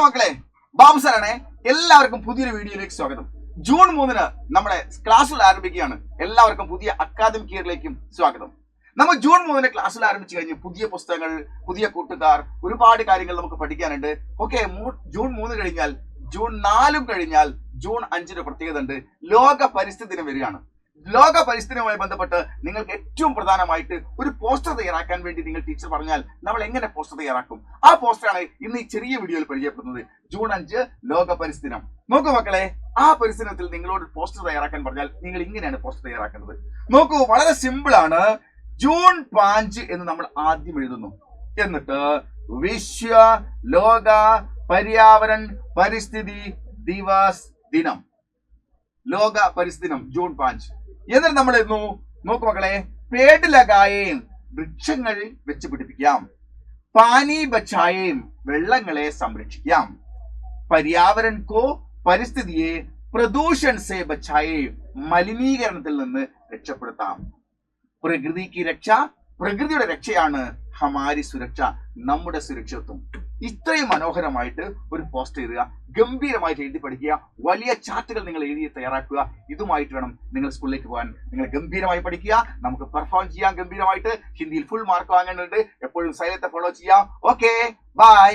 മക്കളെ, ബാബു സാറാണേ. എല്ലാവർക്കും പുതിയൊരു വീഡിയോയിലേക്ക് സ്വാഗതം. ജൂൺ 3 നമ്മുടെ ക്ലാസ്സുകൾ ആരംഭിക്കുകയാണ്. എല്ലാവർക്കും പുതിയ അക്കാദമിക് ഇയറിലേക്കും സ്വാഗതം. നമ്മൾ ജൂൺ 3 ക്ലാസ്സുകൾ ആരംഭിച്ചു കഴിഞ്ഞ് പുതിയ പുസ്തകങ്ങൾ, പുതിയ കൂട്ടുകാർ, ഒരുപാട് കാര്യങ്ങൾ നമുക്ക് പഠിക്കാനുണ്ട്. ഓക്കെ, ജൂൺ 3 കഴിഞ്ഞാൽ ജൂൺ 4 കഴിഞ്ഞാൽ ജൂൺ 5 പ്രത്യേകത ഉണ്ട്. ലോക പരിസ്ഥിതി ദിനം വരികയാണ്. ലോക പരിസ്ഥിതി ദിനവുമായി ബന്ധപ്പെട്ട് നിങ്ങൾക്ക് ഏറ്റവും പ്രധാനമായിട്ട് ഒരു പോസ്റ്റർ തയ്യാറാക്കാൻ വേണ്ടി നിങ്ങൾ ടീച്ചർ പറഞ്ഞാൽ നമ്മൾ എങ്ങനെ പോസ്റ്റർ തയ്യാറാക്കും? ആ പോസ്റ്ററാണ് ഇന്ന് ഈ ചെറിയ വീഡിയോയിൽ പരിചയപ്പെടുന്നത്. ജൂൺ 5 ലോക പരിസ്ഥിതി ദിനം. നോക്കൂ മക്കളെ, ആ പരിസ്ഥിതി ദിനത്തിൽ നിങ്ങളോട് പോസ്റ്റർ തയ്യാറാക്കാൻ പറഞ്ഞാൽ നിങ്ങൾ ഇങ്ങനെയാണ് പോസ്റ്റർ തയ്യാറാക്കുന്നത്. നോക്കൂ, വളരെ സിമ്പിൾ ആണ്. ജൂൺ 5 എന്ന് നമ്മൾ ആദ്യം എഴുതുന്നു. എന്നിട്ട് വിശ്വ ലോക പര്യാവരൺ പരിസ്ഥിതി ദിവസ് ദിനം, ലോക പരിസ്ഥിതി ദിനം ജൂൺ 5. എന്നിട്ട് നമ്മൾ എഴുതുന്നു. നോക്കൂ മക്കളെ, പേട് ലഗായേം, വൃക്ഷങ്ങൾ വെച്ച് പിടിപ്പിക്കാം. പാനി ബച്ചായേം, വെള്ളങ്ങളെ സംരക്ഷിക്കാം. പര്യാവരൺ കോ, പരിസ്ഥിതിയെ പ്രദൂഷൺ സെ ബച്ചായേം, മലിനീകരണത്തിൽ നിന്ന് രക്ഷപ്പെടുത്താം. പ്രകൃതിക്ക് രക്ഷ, പ്രകൃതിയുടെ രക്ഷയാണ് ഹമാരി സുരക്ഷ, നമ്മുടെ സുരക്ഷിതത്വം. ഇത്രയും മനോഹരമായിട്ട് ഒരു പോസ്റ്റ് എഴുതുക, ഗംഭീരമായിട്ട് എഴുതി പഠിക്കുക, വലിയ ചാർട്ടുകൾ നിങ്ങൾ എഴുതി തയ്യാറാക്കുക. ഇതുമായിട്ട് വേണം നിങ്ങൾ സ്കൂളിലേക്ക് പോകാൻ. നിങ്ങൾ ഗംഭീരമായി പഠിക്കുക, നമുക്ക് പെർഫോം ചെയ്യാം ഗംഭീരമായിട്ട്. ഹിന്ദിയിൽ ഫുൾ മാർക്ക് വാങ്ങേണ്ടതുണ്ട്. എപ്പോഴും സൈലത്തെ ഫോളോ ചെയ്യാം. Okay, by.